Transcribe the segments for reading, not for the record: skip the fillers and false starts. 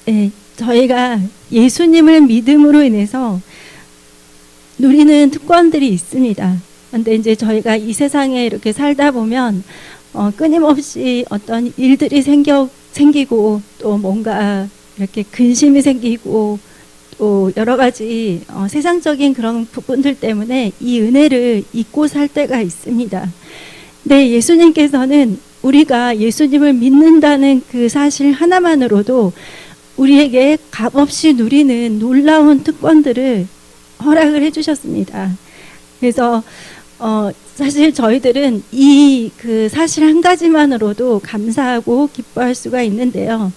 네, 저희가 예수님을 믿음으로 인해서 누리는 특권들이 있습니다. 그런데 이제 저희가 이 세상에 이렇게 살다 보면 끊임없이 어떤 일들이 생기고 또 뭔가 이렇게 근심이 생기고 또 여러 가지 세상적인 그런 부분들 때문에 이 은혜를 잊고 살 때가 있습니다. 근데 예수님께서는 우리가 예수님을 믿는다는 그 사실 하나만으로도 우리에게 값없이 누리는 놀라운 특권들을 허락을 해주셨습니다. 그래서 사실 저희들은 이 그 사실 한 가지만으로도 감사하고 기뻐할 수가 있는데요.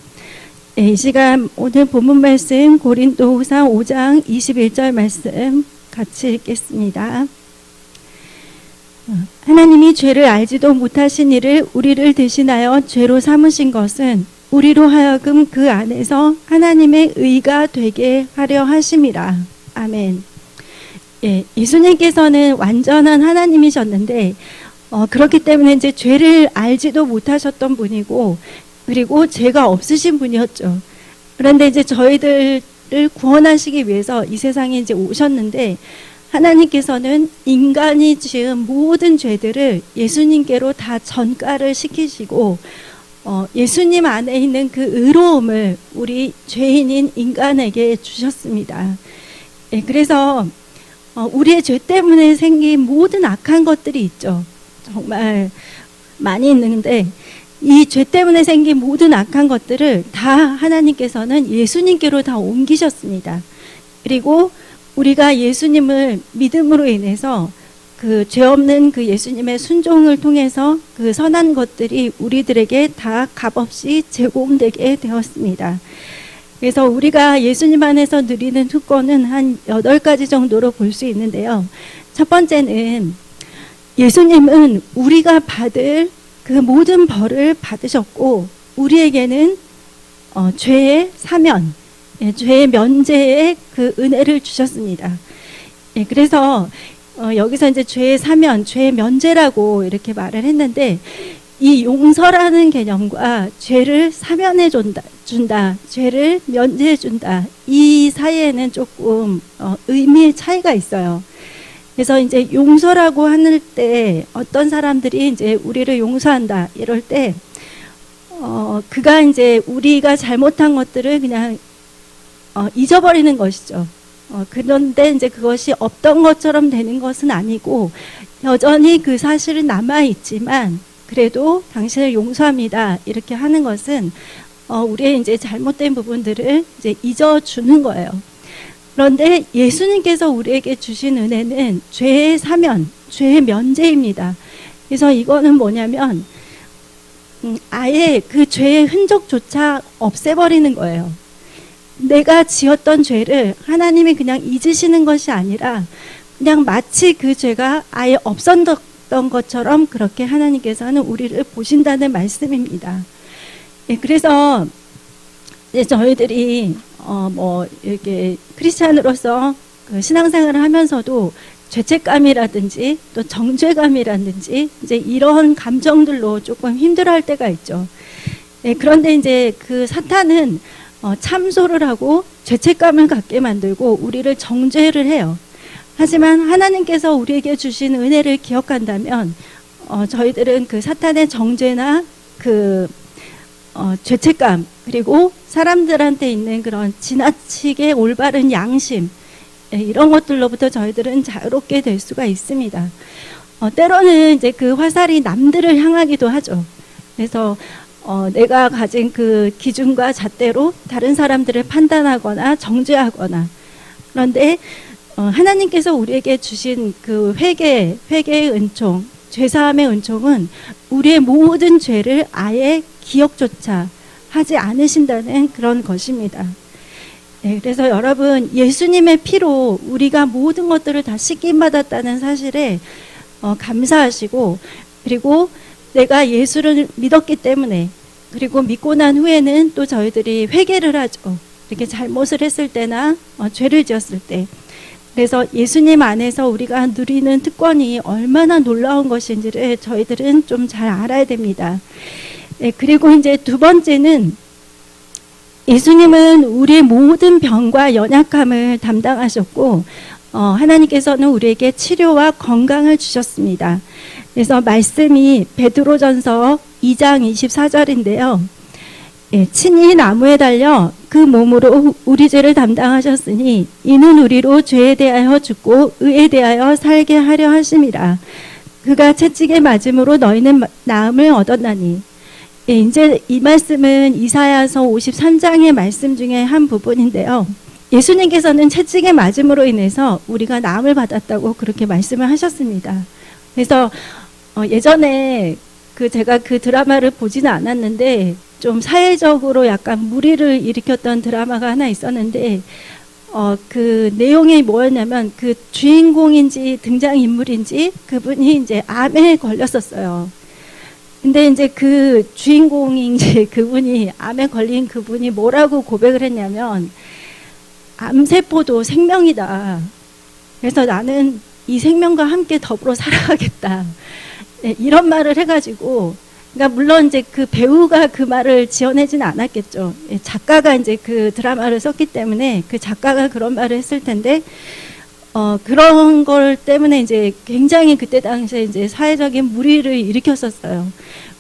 네, 이 시간 오늘 본문 말씀 고린도후서 5장 21절 말씀 같이 읽겠습니다. 하나님이 죄를 알지도 못하신 이를 우리를 대신하여 죄로 삼으신 것은 우리로 하여금 그 안에서 하나님의 의가 되게 하려 하심이라. 아멘. 예, 예수님께서는 완전한 하나님이셨는데 그렇기 때문에 이제 죄를 알지도 못하셨던 분이고 그리고 죄가 없으신 분이었죠. 그런데 이제 저희들을 구원하시기 위해서 이 세상에 이제 오셨는데 하나님께서는 인간이 지은 모든 죄들을 예수님께로 다 전가를 시키시고 예수님 안에 있는 그 의로움을 우리 죄인인 인간에게 주셨습니다. 예, 그래서 우리의 죄 때문에 생긴 모든 악한 것들이 있죠. 정말 많이 있는데 이 죄 때문에 생긴 모든 악한 것들을 다 하나님께서는 예수님께로 다 옮기셨습니다. 그리고 우리가 예수님을 믿음으로 인해서 그 죄 없는 그 예수님의 순종을 통해서 그 선한 것들이 우리들에게 다 값없이 제공되게 되었습니다. 그래서 우리가 예수님 안에서 누리는 특권은 한 8가지 정도로 볼 수 있는데요. 첫 번째는 예수님은 우리가 받을 그 모든 벌을 받으셨고 우리에게는 죄의 사면, 죄의 면제의 그 은혜를 주셨습니다. 그래서 여기서 이제 죄의 사면, 죄의 면제라고 이렇게 말을 했는데 이 용서라는 개념과 죄를 사면해 준다, 죄를 면제해 준다, 이 사이에는 조금 의미의 차이가 있어요. 그래서 이제 용서라고 할 때 어떤 사람들이 이제 우리를 용서한다 이럴 때 그가 이제 우리가 잘못한 것들을 그냥 잊어버리는 것이죠. 그런데 이제 그것이 없던 것처럼 되는 것은 아니고 여전히 그 사실은 남아 있지만 그래도 당신을 용서합니다 이렇게 하는 것은 우리의 이제 잘못된 부분들을 이제 잊어주는 거예요. 그런데 예수님께서 우리에게 주신 은혜는 죄의 사면, 죄의 면제입니다. 그래서 이거는 뭐냐면 아예 그 죄의 흔적조차 없애버리는 거예요. 내가 지었던 죄를 하나님이 그냥 잊으시는 것이 아니라 그냥 마치 그 죄가 아예 없었던 것처럼 그렇게 하나님께서는 우리를 보신다는 말씀입니다. 예, 그래서 이제 저희들이 뭐 이렇게 크리스찬으로서 그 신앙생활을 하면서도 죄책감이라든지 또 정죄감이라든지 이제 이런 감정들로 조금 힘들어할 때가 있죠. 네, 그런데 이제 그 사탄은 참소를 하고 죄책감을 갖게 만들고 우리를 정죄를 해요. 하지만 하나님께서 우리에게 주신 은혜를 기억한다면 저희들은 그 사탄의 정죄나 그 죄책감 그리고 사람들한테 있는 그런 지나치게 올바른 양심 이런 것들로부터 저희들은 자유롭게 될 수가 있습니다. 때로는 이제 그 화살이 남들을 향하기도 하죠. 그래서 내가 가진 그 기준과 잣대로 다른 사람들을 판단하거나 정죄하거나 그런데 하나님께서 우리에게 주신 그 회개의 은총, 죄사함의 은총은 우리의 모든 죄를 아예 기억조차 하지 않으신다는 그런 것입니다. 네, 그래서 여러분 예수님의 피로 우리가 모든 것들을 다 씻김받았다는 사실에 감사하시고 그리고 내가 예수를 믿었기 때문에 그리고 믿고 난 후에는 또 저희들이 회개를 하죠. 이렇게 잘못을 했을 때나 죄를 지었을 때 그래서 예수님 안에서 우리가 누리는 특권이 얼마나 놀라운 것인지를 저희들은 좀 잘 알아야 됩니다. 네, 그리고 이제 두 번째는 예수님은 우리의 모든 병과 연약함을 담당하셨고 하나님께서는 우리에게 치료와 건강을 주셨습니다. 그래서 말씀이 베드로전서 2장 24절인데요. 예, 친히 나무에 달려 그 몸으로 우리 죄를 담당하셨으니 이는 우리로 죄에 대하여 죽고 의에 대하여 살게 하려 하심이라. 그가 채찍에 맞음으로 너희는 나음을 얻었나니. 예, 이제 이 말씀은 이사야서 53장의 말씀 중에 한 부분인데요. 예수님께서는 채찍에 맞음으로 인해서 우리가 나음을 받았다고 그렇게 말씀을 하셨습니다. 그래서 예전에 제가 그 드라마를 보지는 않았는데 좀 사회적으로 약간 물의를 일으켰던 드라마가 하나 있었는데 그 내용이 뭐였냐면 그 주인공인지 등장인물인지 그분이 이제 암에 걸렸었어요. 근데 이제 그 주인공인지 그분이 암에 걸린 그분이 뭐라고 고백을 했냐면 암세포도 생명이다. 그래서 나는 이 생명과 함께 더불어 살아가겠다. 네, 이런 말을 해가지고, 그러니까 물론 이제 그 배우가 그 말을 지어내지는 않았겠죠. 작가가 이제 그 드라마를 썼기 때문에 그 작가가 그런 말을 했을 텐데, 그런 걸 때문에 이제 굉장히 그때 당시에 이제 사회적인 물의를 일으켰었어요.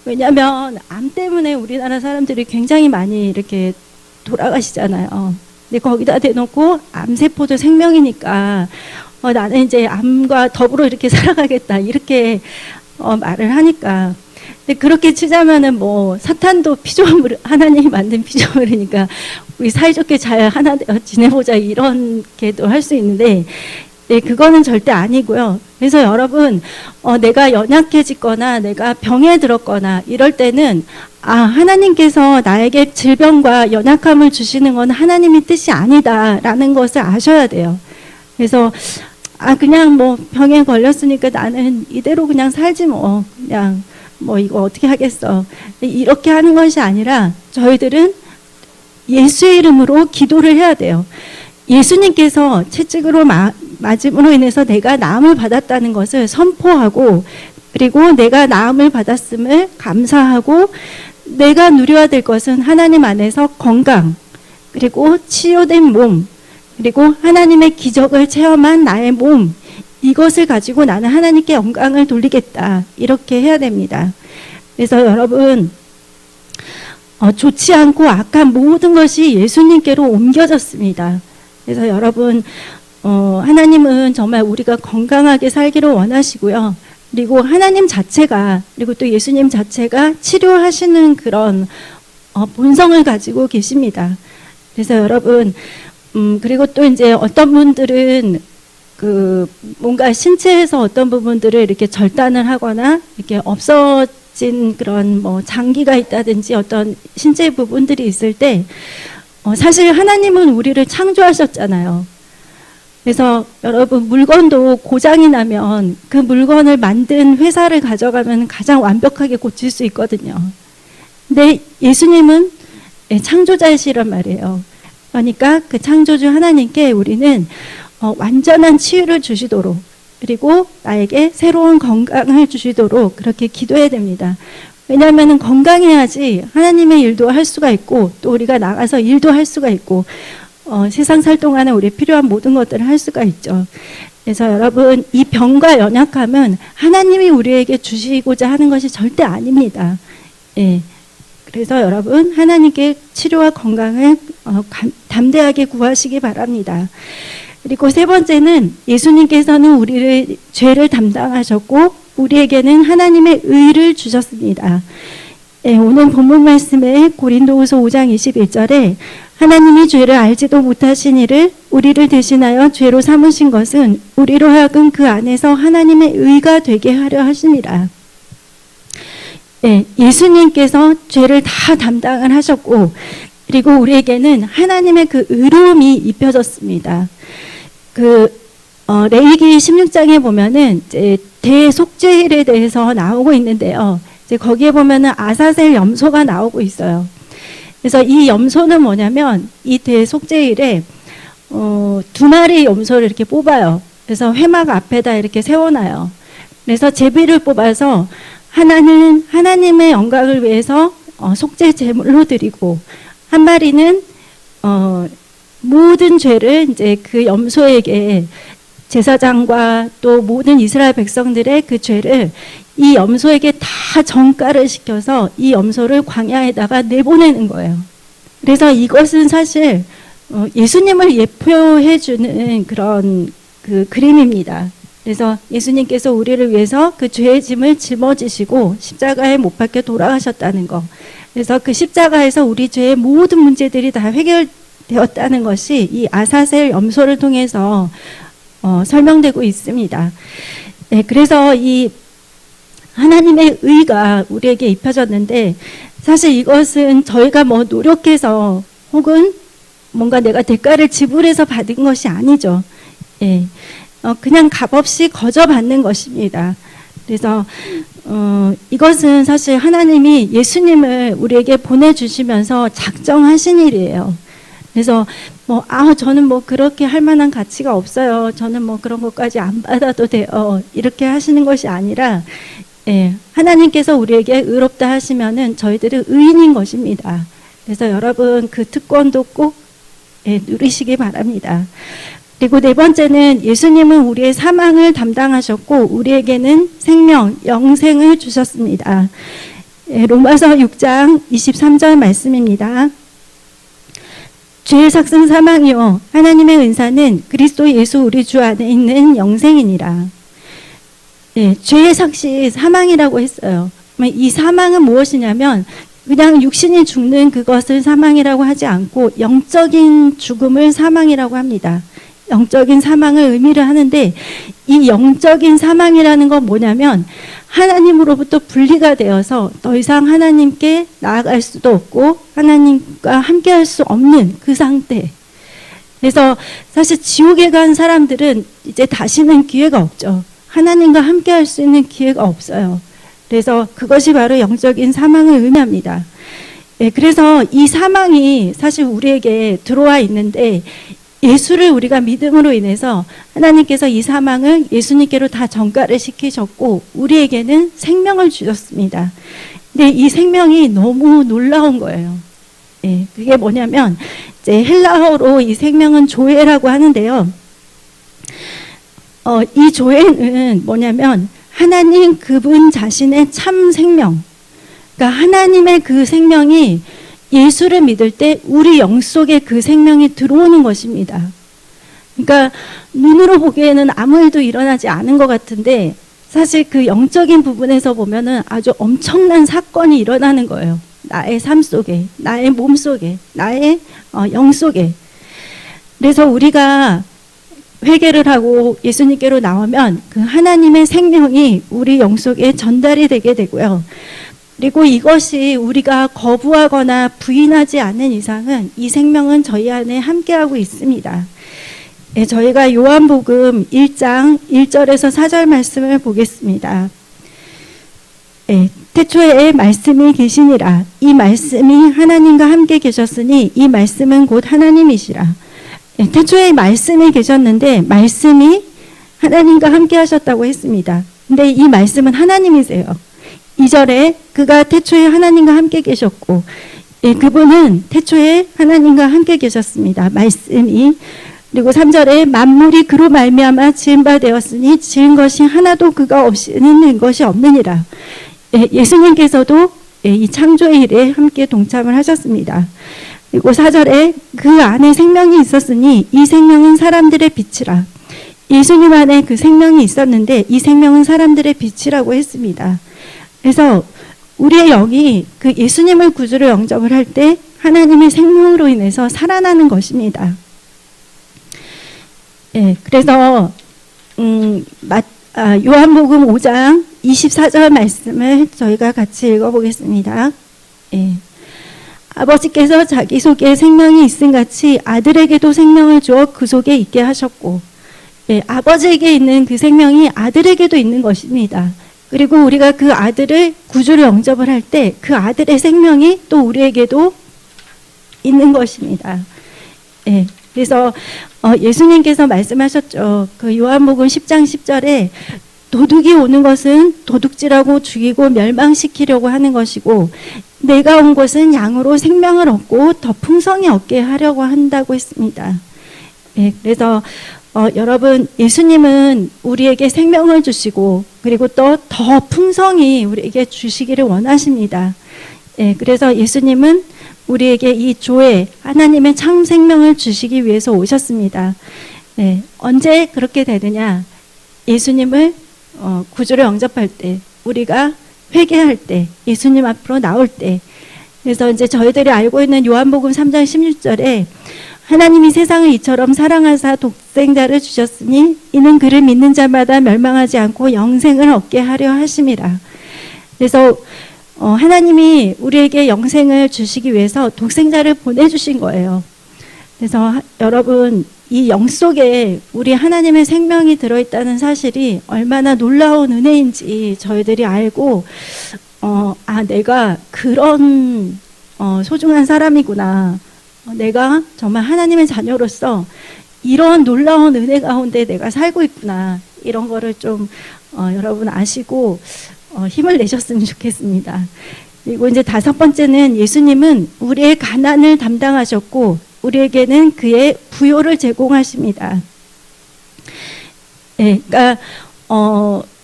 왜냐하면 암 때문에 우리나라 사람들이 굉장히 많이 이렇게 돌아가시잖아요. 근데 거기다 대놓고 암세포도 생명이니까 나는 이제 암과 더불어 이렇게 살아가겠다 이렇게 말을 하니까. 근데 그렇게 치자면은 뭐 사탄도 피조물 하나님이 만든 피조물이니까 우리 사이좋게 잘 하나 지내보자 이렇게도 할 수 있는데 네, 그거는 절대 아니고요. 그래서 여러분 내가 연약해지거나 내가 병에 들었거나 이럴 때는 하나님께서 나에게 질병과 연약함을 주시는 건 하나님의 뜻이 아니다라는 것을 아셔야 돼요. 그래서 그냥 뭐 병에 걸렸으니까 나는 이대로 그냥 살지 뭐 그냥 뭐 이거 어떻게 하겠어 이렇게 하는 것이 아니라 저희들은 예수의 이름으로 기도를 해야 돼요. 예수님께서 채찍으로 맞음으로 인해서 내가 나음을 받았다는 것을 선포하고 그리고 내가 나음을 받았음을 감사하고 내가 누려야 될 것은 하나님 안에서 건강 그리고 치유된 몸 그리고 하나님의 기적을 체험한 나의 몸 이것을 가지고 나는 하나님께 영광을 돌리겠다 이렇게 해야 됩니다. 그래서 여러분 좋지 않고 악한 모든 것이 예수님께로 옮겨졌습니다. 그래서 여러분 하나님은 정말 우리가 건강하게 살기를 원하시고요. 그리고 하나님 자체가 그리고 또 예수님 자체가 치료하시는 그런 본성을 가지고 계십니다. 그래서 여러분 그리고 또 이제 어떤 분들은 뭔가 신체에서 어떤 부분들을 이렇게 절단을 하거나 이렇게 없어진 그런 뭐 장기가 있다든지 어떤 신체 부분들이 있을 때 사실 하나님은 우리를 창조하셨잖아요. 그래서 여러분 물건도 고장이 나면 그 물건을 만든 회사를 가져가면 가장 완벽하게 고칠 수 있거든요. 근데 예수님은 창조자이시란 말이에요. 그러니까 그 창조주 하나님께 우리는 완전한 치유를 주시도록 그리고 나에게 새로운 건강을 주시도록 그렇게 기도해야 됩니다. 왜냐하면 건강해야지 하나님의 일도 할 수가 있고 또 우리가 나가서 일도 할 수가 있고 세상 살 동안에 우리 필요한 모든 것들을 할 수가 있죠. 그래서 여러분 이 병과 연약함은 하나님이 우리에게 주시고자 하는 것이 절대 아닙니다. 예. 그래서 여러분 하나님께 치료와 건강을 담대하게 구하시기 바랍니다. 그리고 세 번째는 예수님께서는 우리를 죄를 담당하셨고 우리에게는 하나님의 의를 주셨습니다. 예, 오늘 본문 말씀에 고린도후서 5장 21절에 하나님이 죄를 알지도 못하신 이를 우리를 대신하여 죄로 삼으신 것은 우리로 하여금 그 안에서 하나님의 의가 되게 하려 하심이라. 예, 예수님께서 죄를 다 담당을 하셨고 그리고 우리에게는 하나님의 그 의로움이 입혀졌습니다. 레위기 16장에 보면은 이제 대속죄일에 대해서 나오고 있는데요. 이제 거기에 보면은 아사셀 염소가 나오고 있어요. 그래서 이 염소는 뭐냐면 이 대속죄일에 2마리 염소를 이렇게 뽑아요. 그래서 회막 앞에다 이렇게 세워놔요. 그래서 제비를 뽑아서 하나님의 영광을 위해서 속죄 제물로 드리고 한 마리는 모든 죄를 이제 그 염소에게 제사장과 또 모든 이스라엘 백성들의 그 죄를 이 염소에게 다 전가를 시켜서 이 염소를 광야에다가 내보내는 거예요. 그래서 이것은 사실 예수님을 예표해 주는 그런 그 그림입니다. 그래서 예수님께서 우리를 위해서 그 죄의 짐을 짊어지시고 십자가에 못 박혀 돌아가셨다는 거. 그래서 그 십자가에서 우리 죄의 모든 문제들이 다 해결되었다는 것이 이 아사셀 염소를 통해서 설명되고 있습니다. 네, 그래서 이 하나님의 의가 우리에게 입혀졌는데 사실 이것은 저희가 뭐 노력해서 혹은 뭔가 내가 대가를 지불해서 받은 것이 아니죠. 예, 그냥 값없이 거저 받는 것입니다. 그래서 이것은 사실 하나님이 예수님을 우리에게 보내주시면서 작정하신 일이에요. 그래서 저는 그렇게 할 만한 가치가 없어요. 저는 그런 것까지 안 받아도 돼요. 이렇게 하시는 것이 아니라, 예, 하나님께서 우리에게 의롭다 하시면은 저희들은 의인인 것입니다. 그래서 여러분 그 특권도 꼭 누리시기 바랍니다. 그리고 네 번째는 예수님은 우리의 사망을 담당하셨고 우리에게는 생명, 영생을 주셨습니다. 로마서 6장 23절 말씀입니다. 죄의 삭은 사망이요 하나님의 은사는 그리스도 예수 우리 주 안에 있는 영생이니라. 죄의 삭이 사망이라고 했어요. 이 사망은 무엇이냐면 그냥 육신이 죽는 그것을 사망이라고 하지 않고 영적인 죽음을 사망이라고 합니다. 영적인 사망을 의미를 하는데 이 영적인 사망이라는 건 뭐냐면 하나님으로부터 분리가 되어서 더 이상 하나님께 나아갈 수도 없고 하나님과 함께 할 수 없는 그 상태. 그래서 사실 지옥에 간 사람들은 이제 다시는 기회가 없죠. 하나님과 함께 할 수 있는 기회가 없어요. 그래서 그것이 바로 영적인 사망을 의미합니다. 그래서 이 사망이 사실 우리에게 들어와 있는데 예수를 우리가 믿음으로 인해서 하나님께서 이 사망을 예수님께로 다 전가를 시키셨고 우리에게는 생명을 주셨습니다. 근데 이 생명이 너무 놀라운 거예요. 그게 뭐냐면 이제 헬라어로 이 생명은 조에라고 하는데요. 이 조에는 뭐냐면 하나님 그분 자신의 참 생명, 그러니까 하나님의 그 생명이 예수를 믿을 때 우리 영 속에 그 생명이 들어오는 것입니다. 그러니까 눈으로 보기에는 아무 일도 일어나지 않은 것 같은데 사실 그 영적인 부분에서 보면은 아주 엄청난 사건이 일어나는 거예요. 나의 삶 속에, 나의 몸 속에, 나의 영 속에. 그래서 우리가 회개를 하고 예수님께로 나오면 그 하나님의 생명이 우리 영 속에 전달이 되게 되고요. 그리고 이것이 우리가 거부하거나 부인하지 않는 이상은 이 생명은 저희 안에 함께하고 있습니다. 저희가 요한복음 1장 1절에서 4절 말씀을 보겠습니다. 태초에 말씀이 계시니라. 이 말씀이 하나님과 함께 계셨으니 이 말씀은 곧 하나님이시라. 태초에 말씀이 계셨는데 말씀이 하나님과 함께 하셨다고 했습니다. 근데 이 말씀은 하나님이세요. 2절에 그가 태초에 하나님과 함께 계셨고 그분은 태초에 하나님과 함께 계셨습니다. 말씀이. 그리고 3절에 만물이 그로 말미암아 지은 바 되었으니 지은 것이 하나도 그가 없이는 것이 없느니라. 예수님께서도 이 창조의 일에 함께 동참을 하셨습니다. 그리고 4절에 그 안에 생명이 있었으니 이 생명은 사람들의 빛이라. 예수님 안에 그 생명이 있었는데 이 생명은 사람들의 빛이라고 했습니다. 그래서 우리의 영이 그 예수님을 구주로 영접을 할 때 하나님의 생명으로 인해서 살아나는 것입니다. 그래서 요한복음 5장 24절 말씀을 저희가 같이 읽어보겠습니다. 아버지께서 자기 속에 생명이 있음 같이 아들에게도 생명을 주어 그 속에 있게 하셨고 아버지에게 있는 그 생명이 아들에게도 있는 것입니다. 그리고 우리가 그 아들을 구주로 영접을 할 때 그 아들의 생명이 또 우리에게도 있는 것입니다. 그래서 예수님께서 말씀하셨죠. 그 요한복음 10장 10절에 도둑이 오는 것은 도둑질하고 죽이고 멸망시키려고 하는 것이고 내가 온 곳은 양으로 생명을 얻고 더 풍성히 얻게 하려고 한다고 했습니다. 네, 그래서 여러분, 예수님은 우리에게 생명을 주시고 그리고 또 더 풍성히 우리에게 주시기를 원하십니다. 네, 그래서 예수님은 우리에게 이 조에 하나님의 참 생명을 주시기 위해서 오셨습니다. 네, 언제 그렇게 되느냐? 예수님을 구주로 영접할 때, 우리가 회개할 때, 예수님 앞으로 나올 때. 그래서 이제 저희들이 알고 있는 요한복음 3장 16절에 하나님이 세상을 이처럼 사랑하사 독생자를 주셨으니 이는 그를 믿는 자마다 멸망하지 않고 영생을 얻게 하려 하심이라. 그래서 하나님이 우리에게 영생을 주시기 위해서 독생자를 보내주신 거예요. 그래서 여러분, 이 영 속에 우리 하나님의 생명이 들어있다는 사실이 얼마나 놀라운 은혜인지 저희들이 알고 내가 그런 소중한 사람이구나. 내가 정말 하나님의 자녀로서 이런 놀라운 은혜 가운데 내가 살고 있구나. 이런 거를 좀 여러분 아시고 힘을 내셨으면 좋겠습니다. 그리고 이제 5번째는 예수님은 우리의 가난을 담당하셨고 우리에게는 그의 부요를 제공하십니다. 네, 그러니까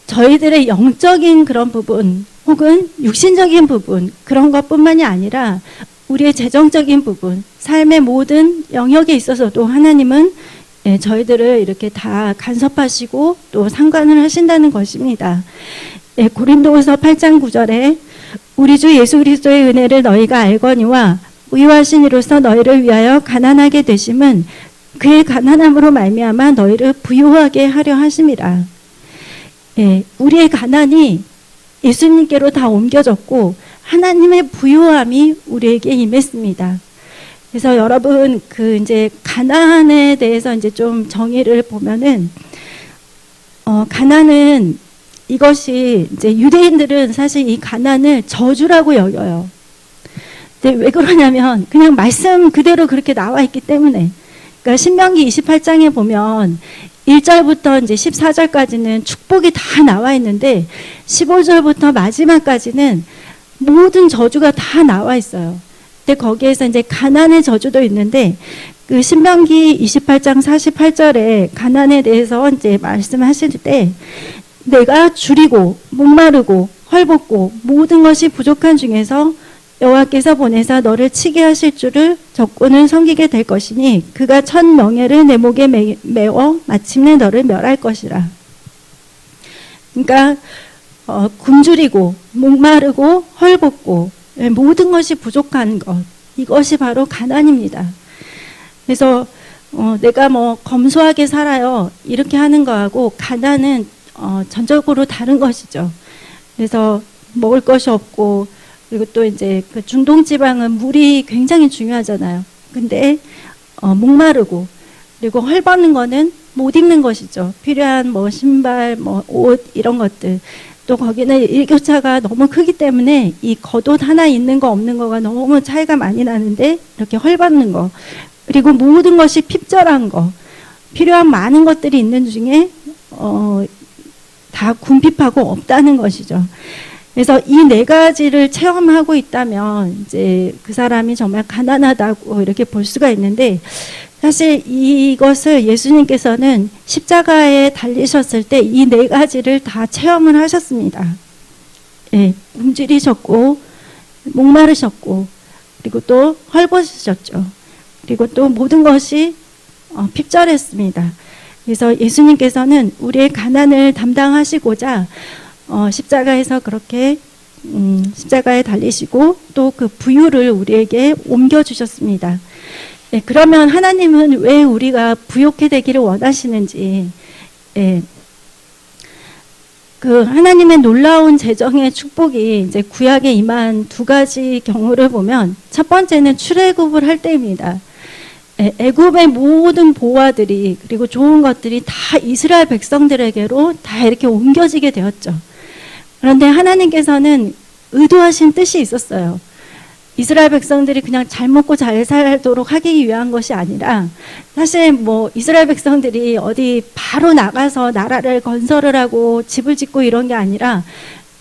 저희들의 영적인 그런 부분 혹은 육신적인 부분 그런 것뿐만이 아니라 우리의 재정적인 부분, 삶의 모든 영역에 있어서도 하나님은 저희들을 이렇게 다 간섭하시고 또 상관을 하신다는 것입니다. 고린도후서 8장 9절에 우리 주 예수 그리스도의 은혜를 너희가 알거니와 의하신 이로써 너희를 위하여 가난하게 되심은 그의 가난함으로 말미암아 너희를 부요하게 하려 하심이라. 우리의 가난이 예수님께로 다 옮겨졌고 하나님의 부요함이 우리에게 임했습니다. 그래서 여러분 이제 가난에 대해서 이제 좀 정의를 보면은 가난은 이것이 이제 유대인들은 사실 이 가난을 저주라고 여겨요. 근데 왜 그러냐면 그냥 말씀 그대로 그렇게 나와 있기 때문에. 그러니까 신명기 28장에 보면 1절부터 이제 14절까지는 축복이 다 나와 있는데 15절부터 마지막까지는 모든 저주가 다 나와 있어요. 근데 거기에서 이제 가난의 저주도 있는데 그 신명기 28장 48절에 가난에 대해서 이제 말씀하실 때 내가 줄이고 목마르고 헐벗고 모든 것이 부족한 중에서 여호와께서 보내사 너를 치게 하실 줄을 적군을 섬기게 될 것이니 그가 천 명예를 내 목에 메워 마침내 너를 멸할 것이라. 그러니까 굶주리고 목마르고 헐벗고 모든 것이 부족한 것, 이것이 바로 가난입니다. 그래서 내가 뭐 검소하게 살아요 이렇게 하는 거하고 가난은 전적으로 다른 것이죠. 그래서 먹을 것이 없고 그리고 또 이제 그 중동 지방은 물이 굉장히 중요하잖아요. 근데 목마르고 그리고 헐벗는 거는 못 입는 것이죠. 필요한 뭐 신발, 뭐 옷 이런 것들. 또 거기는 일교차가 너무 크기 때문에 이 겉옷 하나 있는 거 없는 거가 너무 차이가 많이 나는데 이렇게 헐벗는 거. 그리고 모든 것이 핍절한 거. 필요한 많은 것들이 있는 중에 다 궁핍하고 없다는 것이죠. 그래서 이 4가지를 체험하고 있다면 이제 그 사람이 정말 가난하다고 이렇게 볼 수가 있는데 사실 이것을 예수님께서는 십자가에 달리셨을 때 이 4가지를 다 체험을 하셨습니다. 굶주리셨고 목마르셨고 그리고 또 헐벗으셨죠. 그리고 또 모든 것이 핍절했습니다. 그래서 예수님께서는 우리의 가난을 담당하시고자 십자가에서 그렇게 십자가에 달리시고 또 그 부유를 우리에게 옮겨주셨습니다. 네, 그러면 하나님은 왜 우리가 부욕해 되기를 원하시는지, 그 하나님의 놀라운 재정의 축복이 이제 구약에 임한 2가지 경우를 보면 첫 번째는 출애굽을 할 때입니다. 애굽의 모든 보화들이 그리고 좋은 것들이 다 이스라엘 백성들에게로 다 이렇게 옮겨지게 되었죠. 그런데 하나님께서는 의도하신 뜻이 있었어요. 이스라엘 백성들이 그냥 잘 먹고 잘 살도록 하기 위한 것이 아니라 사실 뭐 이스라엘 백성들이 어디 바로 나가서 나라를 건설을 하고 집을 짓고 이런 게 아니라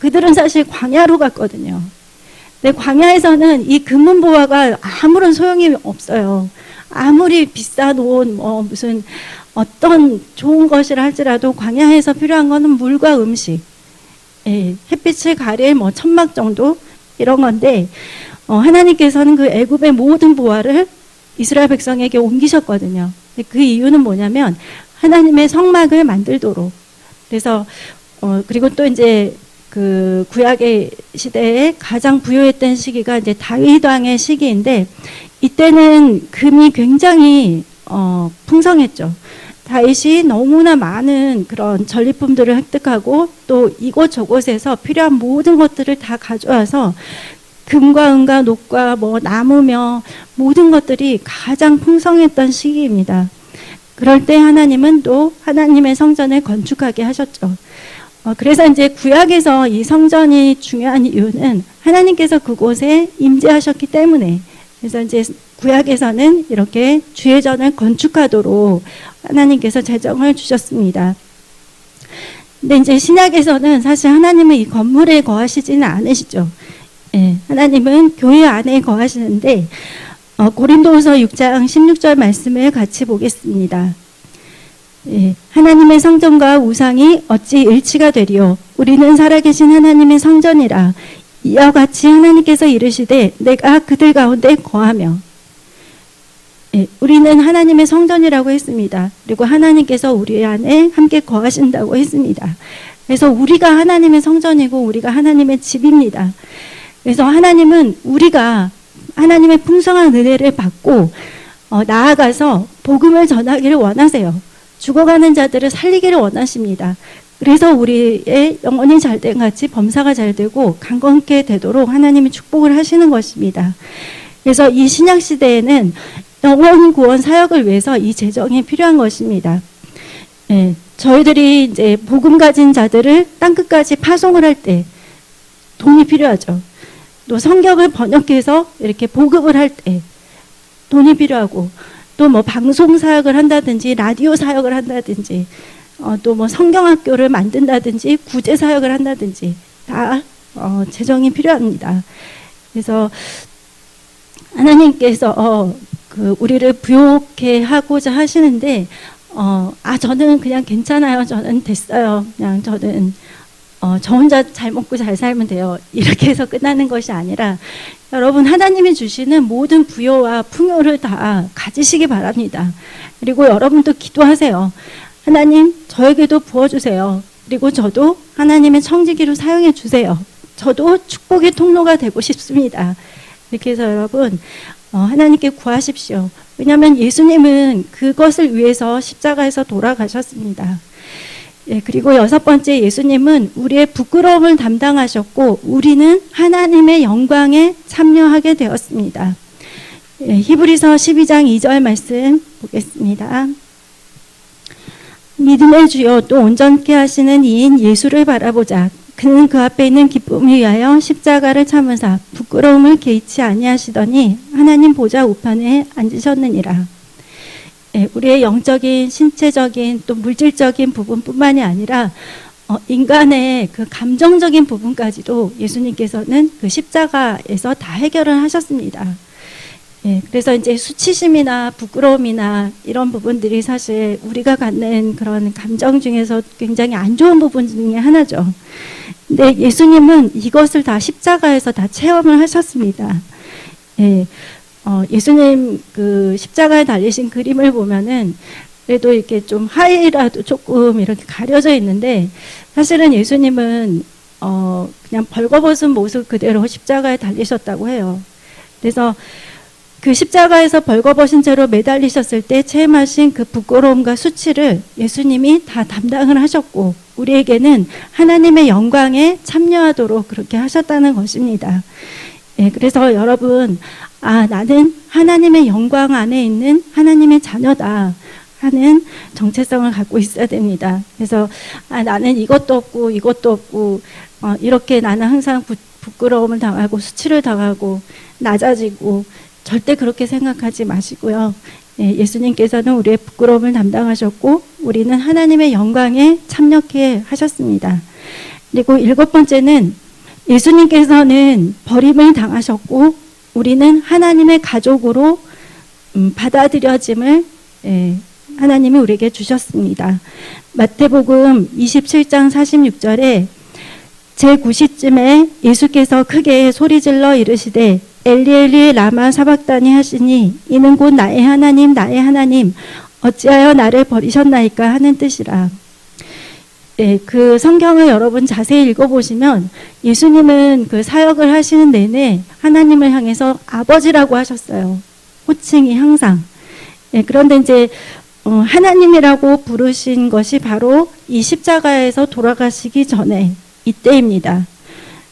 그들은 사실 광야로 갔거든요. 근데 광야에서는 이 금은보화가 아무런 소용이 없어요. 아무리 비싼 옷, 무슨 어떤 좋은 것이라 할지라도 광야에서 필요한 거는 물과 음식, 햇빛을 가릴 천막 정도 이런 건데, 하나님께서는 그 애굽의 모든 보화를 이스라엘 백성에게 옮기셨거든요. 그 이유는 뭐냐면 하나님의 성막을 만들도록. 그래서 그리고 또 이제 그 구약의 시대에 가장 부유했던 시기가 이제 다윗 왕의 시기인데, 이때는 금이 굉장히 풍성했죠. 다윗이 너무나 많은 그런 전리품들을 획득하고 또 이곳저곳에서 필요한 모든 것들을 다 가져와서 금과 은과 녹과 나무며 모든 것들이 가장 풍성했던 시기입니다. 그럴 때 하나님은 또 하나님의 성전을 건축하게 하셨죠. 그래서 이제 구약에서 이 성전이 중요한 이유는 하나님께서 그곳에 임재하셨기 때문에, 그래서 이제 구약에서는 이렇게 주의 전을 건축하도록 하나님께서 제정을 주셨습니다. 근데 이제 신약에서는 사실 하나님은 이 건물에 거하시지는 않으시죠. 하나님은 교회 안에 거하시는데, 고린도후서 6장 16절 말씀을 같이 보겠습니다. 하나님의 성전과 우상이 어찌 일치가 되리요? 우리는 살아계신 하나님의 성전이라. 이와 같이 하나님께서 이르시되 내가 그들 가운데 거하며. 우리는 하나님의 성전이라고 했습니다. 그리고 하나님께서 우리 안에 함께 거하신다고 했습니다. 그래서 우리가 하나님의 성전이고 우리가 하나님의 집입니다. 그래서 하나님은 우리가 하나님의 풍성한 은혜를 받고 나아가서 복음을 전하기를 원하세요. 죽어가는 자들을 살리기를 원하십니다. 그래서 우리의 영혼이 잘된 같이 범사가 잘되고 강건케 되도록 하나님이 축복을 하시는 것입니다. 그래서 이 신약 시대에는 영혼 구원 사역을 위해서 이 재정이 필요한 것입니다. 저희들이 이제 복음 가진 자들을 땅끝까지 파송을 할 때 돈이 필요하죠. 또 성경을 번역해서 이렇게 보급을 할 때 돈이 필요하고, 또 방송 사역을 한다든지 라디오 사역을 한다든지 또 성경학교를 만든다든지 구제 사역을 한다든지 다 재정이 필요합니다. 그래서 하나님께서 우리를 부욕해 하고자 하시는데, 저는 그냥 괜찮아요. 저는 됐어요. 그냥 저는 저 혼자 잘 먹고 잘 살면 돼요. 이렇게 해서 끝나는 것이 아니라, 여러분 하나님이 주시는 모든 부요와 풍요를 다 가지시기 바랍니다. 그리고 여러분도 기도하세요. 하나님, 저에게도 부어주세요. 그리고 저도 하나님의 청지기로 사용해 주세요. 저도 축복의 통로가 되고 싶습니다. 이렇게 해서 여러분 하나님께 구하십시오. 왜냐하면 예수님은 그것을 위해서 십자가에서 돌아가셨습니다. 그리고 6번째, 예수님은 우리의 부끄러움을 담당하셨고 우리는 하나님의 영광에 참여하게 되었습니다. 히브리서 12장 2절 말씀 보겠습니다. 믿음의 주요 또 온전케 하시는 이인 예수를 바라보자. 그는 그 앞에 있는 기쁨을 위하여 십자가를 참으사 부끄러움을 개의치 아니하시더니 하나님 보좌 우편에 앉으셨느니라. 우리의 영적인, 신체적인, 또 물질적인 부분뿐만이 아니라 인간의 그 감정적인 부분까지도 예수님께서는 그 십자가에서 다 해결을 하셨습니다. 그래서 이제 수치심이나 부끄러움이나 이런 부분들이 사실 우리가 갖는 그런 감정 중에서 굉장히 안 좋은 부분 중에 하나죠. 근데 예수님은 이것을 다 십자가에서 다 체험을 하셨습니다. 예수님 그 십자가에 달리신 그림을 보면은 그래도 이렇게 좀 하이라도 조금 이렇게 가려져 있는데, 사실은 예수님은 그냥 벌거벗은 모습 그대로 십자가에 달리셨다고 해요. 그래서 그 십자가에서 벌거벗은 채로 매달리셨을 때 체험하신 그 부끄러움과 수치를 예수님이 다 담당을 하셨고 우리에게는 하나님의 영광에 참여하도록 그렇게 하셨다는 것입니다. 그래서 여러분, 나는 하나님의 영광 안에 있는 하나님의 자녀다 하는 정체성을 갖고 있어야 됩니다. 그래서 나는 이것도 없고 이것도 없고 이렇게 나는 항상 부끄러움을 당하고 수치를 당하고 낮아지고, 절대 그렇게 생각하지 마시고요. 예수님께서는 우리의 부끄러움을 담당하셨고 우리는 하나님의 영광에 참여케 하셨습니다. 그리고 7번째는 예수님께서는 버림을 당하셨고 우리는 하나님의 가족으로 받아들여짐을 하나님이 우리에게 주셨습니다. 마태복음 27장 46절에 제9시쯤에 예수께서 크게 소리질러 이르시되 엘리 엘리 라마 사박다니 하시니 이는 곧 나의 하나님 나의 하나님 어찌하여 나를 버리셨나이까 하는 뜻이라. 그 성경을 여러분 자세히 읽어보시면 예수님은 그 사역을 하시는 내내 하나님을 향해서 아버지라고 하셨어요. 호칭이 항상. 그런데 이제 하나님이라고 부르신 것이 바로 이 십자가에서 돌아가시기 전에 이때입니다.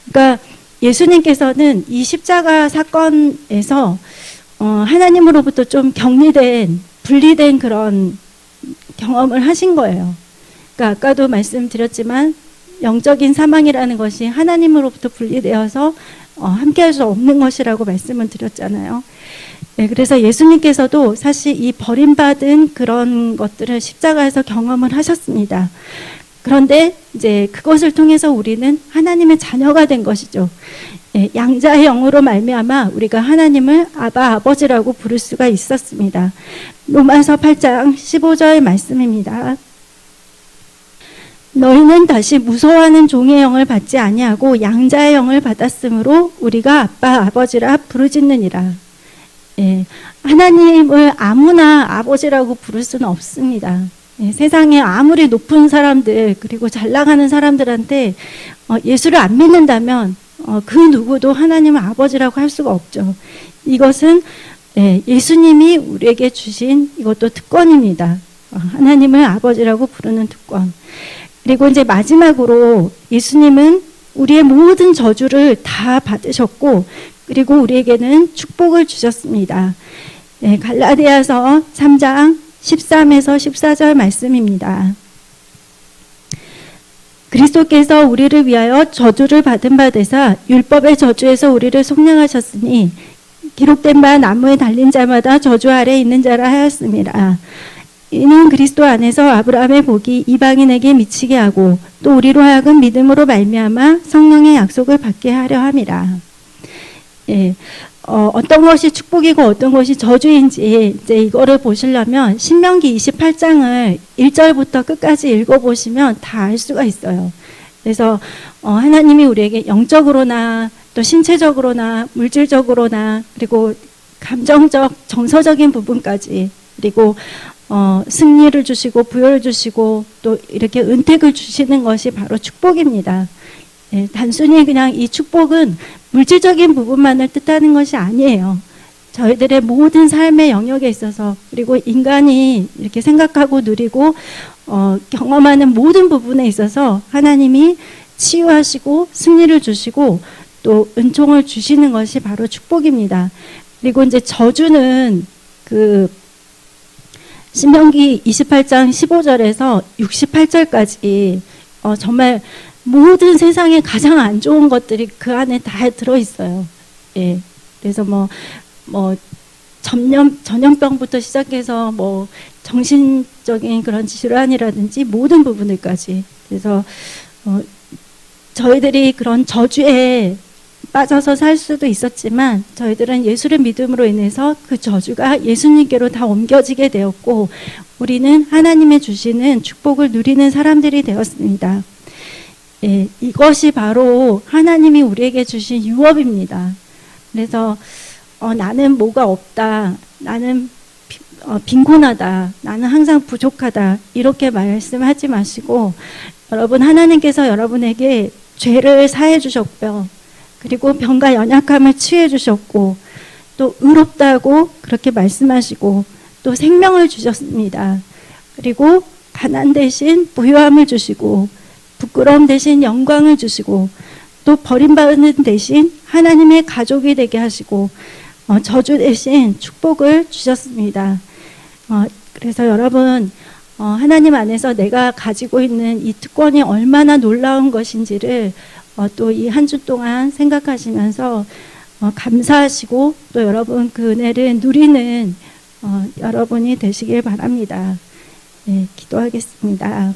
그러니까 예수님께서는 이 십자가 사건에서 하나님으로부터 좀 분리된 그런 경험을 하신 거예요. 그러니까 아까도 말씀드렸지만 영적인 사망이라는 것이 하나님으로부터 분리되어서 함께할 수 없는 것이라고 말씀을 드렸잖아요. 그래서 예수님께서도 사실 이 버림받은 그런 것들을 십자가에서 경험을 하셨습니다. 그런데 이제 그것을 통해서 우리는 하나님의 자녀가 된 것이죠. 양자의 영으로 말미암아 우리가 하나님을 아바 아버지라고 부를 수가 있었습니다. 로마서 8장 15절 말씀입니다. 너희는 다시 무서워하는 종의 영을 받지 아니하고 양자의 영을 받았으므로 우리가 아빠 아버지라 부르짖느니라. 하나님을 아무나 아버지라고 부를 수는 없습니다. 세상에 아무리 높은 사람들 그리고 잘 나가는 사람들한테 예수를 안 믿는다면 그 누구도 하나님을 아버지라고 할 수가 없죠. 이것은 예수님이 우리에게 주신 이것도 특권입니다. 하나님을 아버지라고 부르는 특권. 그리고 이제 마지막으로 예수님은 우리의 모든 저주를 다 받으셨고 그리고 우리에게는 축복을 주셨습니다. 갈라디아서 3장 13에서 14절 말씀입니다. 그리스도께서 우리를 위하여 저주를 받은 바 되사 율법의 저주에서 우리를 속량하셨으니 기록된 바 나무에 달린 자마다 저주 아래 있는 자라 하였습니다. 이는 그리스도 안에서 아브라함의 복이 이방인에게 미치게 하고 또 우리로 하여금 믿음으로 말미암아 성령의 약속을 받게 하려 함이라. 어떤 것이 축복이고 어떤 것이 저주인지 이제 이거를 보시려면 신명기 28장을 1절부터 끝까지 읽어보시면 다 알 수가 있어요. 그래서 하나님이 우리에게 영적으로나 또 신체적으로나 물질적으로나 그리고 감정적 정서적인 부분까지 그리고 승리를 주시고 부여를 주시고 또 이렇게 은택을 주시는 것이 바로 축복입니다. 단순히 그냥 이 축복은 물질적인 부분만을 뜻하는 것이 아니에요. 저희들의 모든 삶의 영역에 있어서 그리고 인간이 이렇게 생각하고 누리고 경험하는 모든 부분에 있어서 하나님이 치유하시고 승리를 주시고 또 은총을 주시는 것이 바로 축복입니다. 그리고 이제 저주는 그 신명기 28장 15절에서 68절까지 정말 모든 세상에 가장 안 좋은 것들이 그 안에 다 들어있어요. 그래서 전염병부터 시작해서 정신적인 그런 질환이라든지 모든 부분들까지. 그래서 저희들이 그런 저주에 빠져서 살 수도 있었지만 저희들은 예수를 믿음으로 인해서 그 저주가 예수님께로 다 옮겨지게 되었고 우리는 하나님의 주시는 축복을 누리는 사람들이 되었습니다. 이것이 바로 하나님이 우리에게 주신 유업입니다. 그래서 나는 뭐가 없다, 나는 빈곤하다, 나는 항상 부족하다 이렇게 말씀하지 마시고 여러분 하나님께서 여러분에게 죄를 사해 주셨고요. 그리고 병과 연약함을 치유해 주셨고 또 의롭다고 그렇게 말씀하시고 또 생명을 주셨습니다. 그리고 가난 대신 부유함을 주시고 부끄러움 대신 영광을 주시고 또 버림받는 대신 하나님의 가족이 되게 하시고 저주 대신 축복을 주셨습니다. 그래서 여러분 하나님 안에서 내가 가지고 있는 이 특권이 얼마나 놀라운 것인지를 또 이 한 주 동안 생각하시면서 감사하시고 또 여러분 그 은혜를 누리는 여러분이 되시길 바랍니다. 기도하겠습니다.